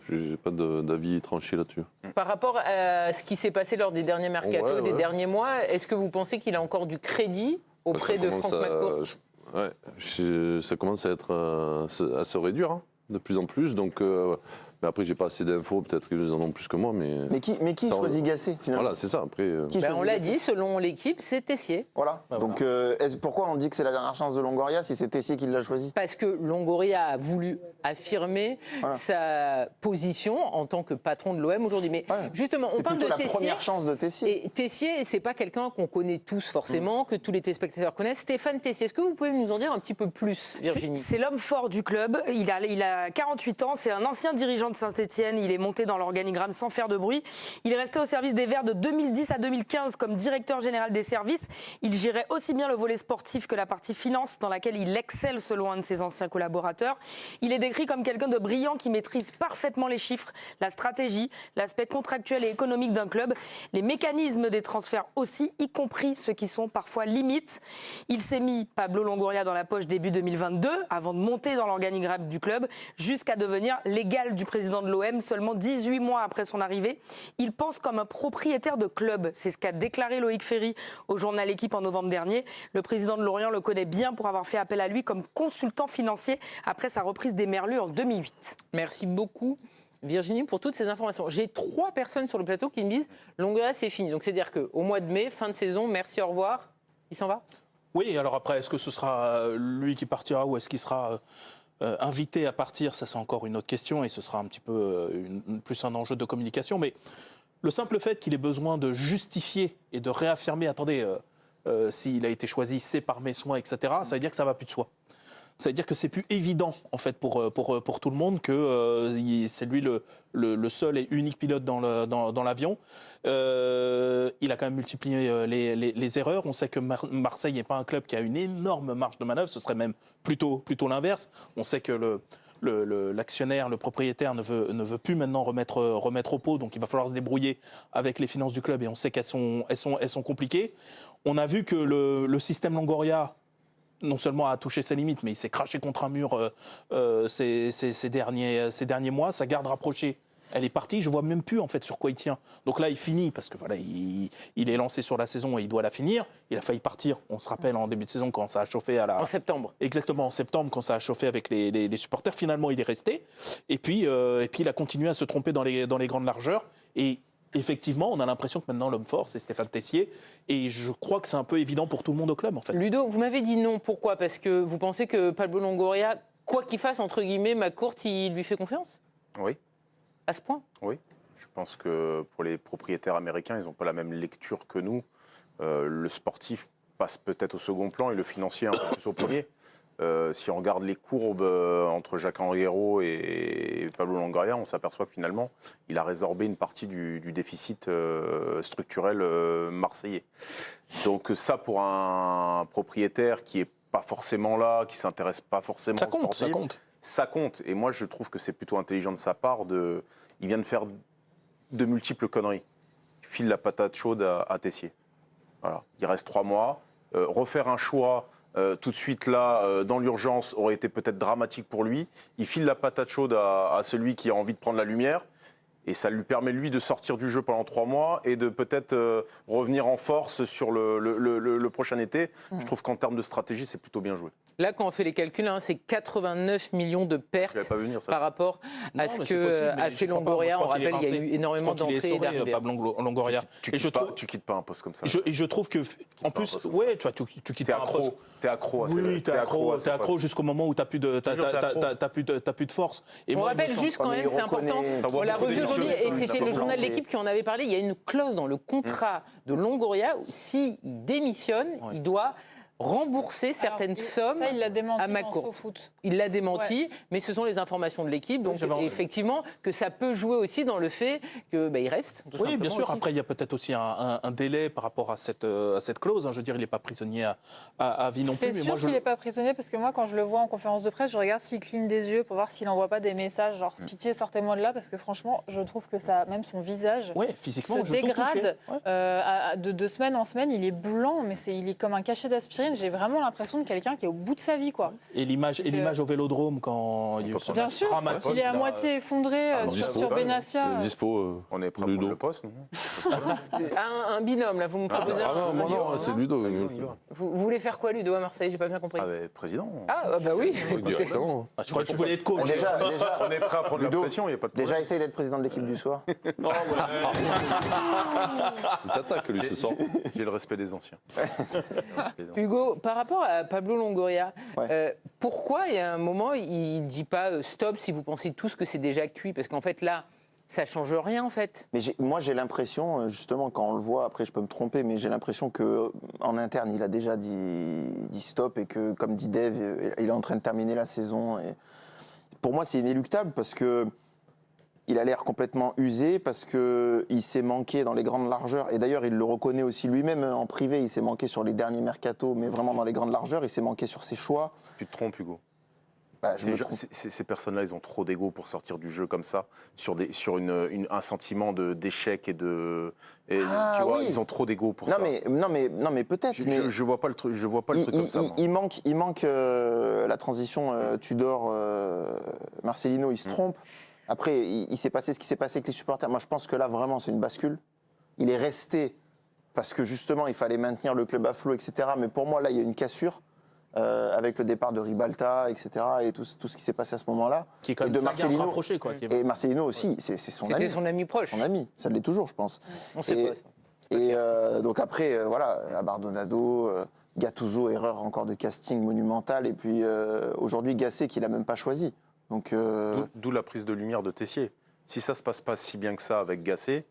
Je n'ai pas d'avis tranché là-dessus. Par rapport à ce qui s'est passé lors des derniers mercatos, des derniers mois, est-ce que vous pensez qu'il a encore du crédit auprès de Franck McCourt? Ça commence à se réduire hein, de plus en plus. Donc, mais après, j'ai pas assez d'infos. Peut-être qu'ils en ont plus que moi. Mais qui choisit Gasset finalement? Voilà, c'est ça. Après, on l'a dit, selon l'équipe, c'est Tessier. Voilà. Donc, pourquoi on dit que c'est la dernière chance de Longoria si c'est Tessier qui l'a choisi? Parce que Longoria a voulu affirmer sa position en tant que patron de l'OM aujourd'hui. Mais justement, on parle de Tessier. C'est la première chance de Tessier. Et Tessier, c'est pas quelqu'un qu'on connaît tous forcément, que tous les téléspectateurs connaissent. Stéphane Tessier, est-ce que vous pouvez nous en dire un petit peu plus, Virginie? C'est l'homme fort du club. Il a 48 ans. C'est un ancien dirigeant de Saint-Etienne. Il est monté dans l'organigramme sans faire de bruit. Il est resté au service des Verts de 2010 à 2015 comme directeur général des services. Il gérait aussi bien le volet sportif que la partie finance dans laquelle il excelle selon un de ses anciens collaborateurs. Il est décrit comme quelqu'un de brillant qui maîtrise parfaitement les chiffres, la stratégie, l'aspect contractuel et économique d'un club, les mécanismes des transferts aussi, y compris ceux qui sont parfois limites. Il s'est mis Pablo Longoria dans la poche début 2022 avant de monter dans l'organigramme du club jusqu'à devenir l'égal du président de l'OM seulement 18 mois après son arrivée. Il pense comme un propriétaire de club. C'est ce qu'a déclaré Loïc Ferry au journal L'équipe en novembre dernier. Le président de Lorient le connaît bien pour avoir fait appel à lui comme consultant financier après sa reprise des Merlus en 2008. Merci beaucoup, Virginie, pour toutes ces informations. J'ai 3 personnes sur le plateau qui me disent Longoria, c'est fini. Donc c'est-à-dire qu'au mois de mai, fin de saison, merci, au revoir. Il s'en va? Oui, alors après, est-ce que ce sera lui qui partira ou est-ce qu'il sera invité à partir? Ça, c'est encore une autre question et ce sera un petit peu plus un enjeu de communication. Mais le simple fait qu'il ait besoin de justifier et de réaffirmer, attendez, s'il a été choisi, c'est par mes soins, etc., ça veut dire que ça ne va plus de soi. Ça veut dire que c'est plus évident en fait pour tout le monde que c'est lui le seul et unique pilote dans l'avion. Il a quand même multiplié les erreurs. On sait que Marseille n'est pas un club qui a une énorme marge de manœuvre. Ce serait même plutôt l'inverse. On sait que l'actionnaire, le propriétaire ne veut plus maintenant remettre au pot. Donc il va falloir se débrouiller avec les finances du club. Et on sait qu'elles sont compliquées. On a vu que le système Longoria non seulement a touché ses limites, mais il s'est craché contre un mur ces derniers mois. Sa garde rapprochée, elle est partie. Je ne vois même plus en fait sur quoi il tient. Donc là, il finit parce que voilà, il est lancé sur la saison et il doit la finir. Il a failli partir. On se rappelle en début de saison quand ça a chauffé en septembre. Exactement, en septembre quand ça a chauffé avec les supporters. Finalement, il est resté. Et puis il a continué à se tromper dans les grandes largeurs. Et effectivement, on a l'impression que maintenant l'homme fort, c'est Stéphane Tessier. Et je crois que c'est un peu évident pour tout le monde au club, en fait. Ludo, vous m'avez dit non. Pourquoi? Parce que vous pensez que Pablo Longoria, quoi qu'il fasse, entre guillemets, McCourt, il lui fait confiance? Oui. À ce point? Oui. Je pense que pour les propriétaires américains, ils n'ont pas la même lecture que nous. Le sportif passe peut-être au second plan et le financier un peu plus au premier. Si on regarde les courbes entre Jacques-Henri Hérault et Pablo Longoria, on s'aperçoit que finalement, il a résorbé une partie du déficit structurel marseillais. Donc ça, pour un propriétaire qui n'est pas forcément là, qui ne s'intéresse pas forcément au sportif, ça compte. Et moi, je trouve que c'est plutôt intelligent de sa part. Il vient de faire de multiples conneries. Il file la patate chaude à Tessier. Voilà. Il reste 3 mois. Refaire un choix tout de suite là, dans l'urgence, aurait été peut-être dramatique pour lui. Il file la patate chaude à celui qui a envie de prendre la lumière. Et ça lui permet, lui, de sortir du jeu pendant 3 mois et de peut-être revenir en force sur le prochain été. Je trouve qu'en termes de stratégie, c'est plutôt bien joué. Là, quand on fait les calculs, c'est 89 millions de pertes par rapport à ce qu'a fait Longoria. On rappelle, il y a eu énormément d'entrées et d'arrivées. Longoria. Tu quittes pas un poste comme ça. Et je trouve que, en plus, ouais, tu quittes pas un poste. T'es accro. Oui, t'es accro jusqu'au moment où t'as plus de force. On rappelle juste quand même, c'est important. On l'a revu aujourd'hui et c'était le journal de l'équipe qui en avait parlé. Il y a une clause dans le contrat de Longoria où s'il démissionne, il doit rembourser certaines sommes à McCourt. Il l'a démenti, mais ce sont les informations de l'équipe. Donc effectivement, que ça peut jouer aussi dans le fait qu'il reste. Oui, bien sûr. Aussi. Après, il y a peut-être aussi un délai par rapport à cette clause. Je veux dire, il n'est pas prisonnier à vie non plus. C'est sûr qu'il n'est pas prisonnier parce que moi, quand je le vois en conférence de presse, je regarde s'il cligne des yeux pour voir s'il n'envoie pas des messages genre pitié, sortez-moi de là, parce que franchement, je trouve que ça, même son visage physiquement, se dégrade de semaine en semaine. Il est blanc, mais il est comme un cachet d'aspirine. brésilienne, j'ai vraiment l'impression de quelqu'un qui est au bout de sa vie, quoi. Et l'image au Vélodrome quand il y a eu son Bien sûr, dramatique, il est à là, moitié effondré sur Benassia. Dispo. On est prêt pour Ludo. le poste, non? Un binôme, là, vous me proposez non, non, c'est Ludo. Vous voulez faire quoi, Ludo, à Marseille? J'ai pas bien compris. Ah, mais président. Ah, bah oui, écoutez. Directement. Je crois que tu voulais être coach. Déjà, On est prêt à prendre Ludo, la pression, il n'y a pas de problème. déjà essaye d'être président de l'équipe du soir. Il t'attaque, lui, ce soir. J'ai le respect des anciens. Hugo, par rapport à Pablo Longoria, Ouais. pourquoi il y a un moment, il ne dit pas stop si vous pensez tous que c'est déjà cuit? Parce qu'en fait, là, ça ne change rien, en fait. Mais moi, j'ai l'impression, justement, quand on le voit, après je peux me tromper, mais j'ai l'impression qu'en interne, il a déjà dit stop et que, comme dit Dave, il est en train de terminer la saison. Et pour moi, c'est inéluctable parce que il a l'air complètement usé, parce qu'il s'est manqué dans les grandes largeurs. Et d'ailleurs, il le reconnaît aussi lui-même en privé. Il s'est manqué sur les derniers mercatos, mais vraiment dans les grandes largeurs. Il s'est manqué sur ses choix. Tu te trompes, Hugo. Bah, je me trompe. Ces personnes-là, ils ont trop d'ego pour sortir du jeu comme ça, sur un sentiment d'échec et de. Et, Ah, tu vois, oui. ils ont trop d'ego pour Non, ça. mais peut-être. mais Je vois pas le truc, comme ça. moi. Il manque la transition Tudor-Marcelino, il se trompe. Après, il s'est passé ce qui s'est passé avec les supporters. Moi, je pense que là, vraiment, c'est une bascule. Il est resté parce que, justement, il fallait maintenir le club à flot, etc. Mais pour moi, là, il y a une cassure avec le départ de Ribalta, etc. et tout ce qui s'est passé à ce moment-là. Qui est quand Et même de Marcelino. rapproché, quoi. Et Marcelino aussi, c'est son ami. C'était son ami proche. Son ami, ça l'est toujours, je pense. On sait Et- pas, ça. Et donc après, voilà, Abardonado, Gattuso, erreur encore de casting monumentale. Et puis aujourd'hui, Gasset, qu'il n'a même pas choisi. Donc, D'où la prise de lumière de Tessier. Si ça se passe pas si bien que ça avec Gasset,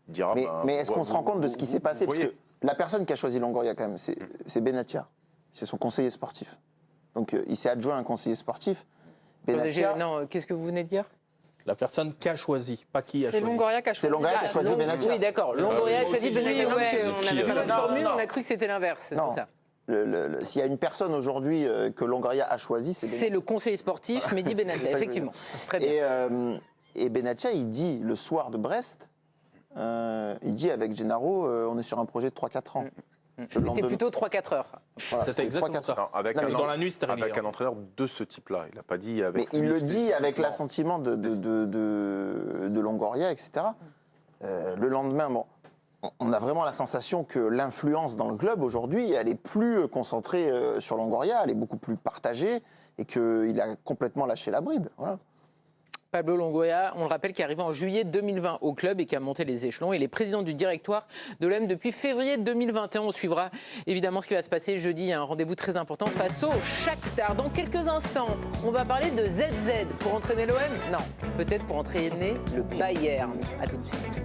il dira. mais est-ce qu'on se rend compte de ce qui s'est passé? Parce voyez. que la personne qui a choisi Longoria, quand même, c'est Bennatia. C'est son conseiller sportif. Donc il s'est adjoint un conseiller sportif. Bennatia, Non, qu'est-ce que vous venez de dire? La personne qu'a choisi, pas qui a C'est choisi. Longoria qui a choisi. c'est Longoria qui a choisi Bennatia. Oui, d'accord. Longoria a choisi Bennatia. Non, parce que on avait pas notre Non, formule, non. on a cru que c'était l'inverse. C'est Non. pour ça. S'il y a une personne aujourd'hui que Longoria a choisi, c'est C'est Bennatia. le conseiller sportif Mehdi C'est Bennatia, ça que je veux effectivement. Très bien. Et Bennatia, il dit le soir de Brest, il dit avec Gennaro, on est sur un projet de 3-4 ans. Le C'était lendemain- plutôt 3-4 heures. voilà, C'était exactement 3-4 ça. heures. Non, avec Non, un, mais dans la nuit, c'était réglé, avec hein. un entraîneur de ce type-là. Il n'a pas dit avec. Mais il lui le dit avec spécifiquement. l'assentiment de Longoria, etc. Le lendemain, bon, on a vraiment la sensation que l'influence dans le club aujourd'hui, elle est plus concentrée sur Longoria, elle est beaucoup plus partagée et qu'il a complètement lâché la bride. Voilà. Pablo Longoria, on le rappelle, qui est arrivé en juillet 2020 au club et qui a monté les échelons. Il est président du directoire de l'OM depuis février 2021. On suivra évidemment ce qui va se passer jeudi. Il y a un rendez-vous très important face au Shakhtar. Dans quelques instants, on va parler de ZZ pour entraîner l'OM. Non, peut-être pour entraîner le Bayern. À tout de suite.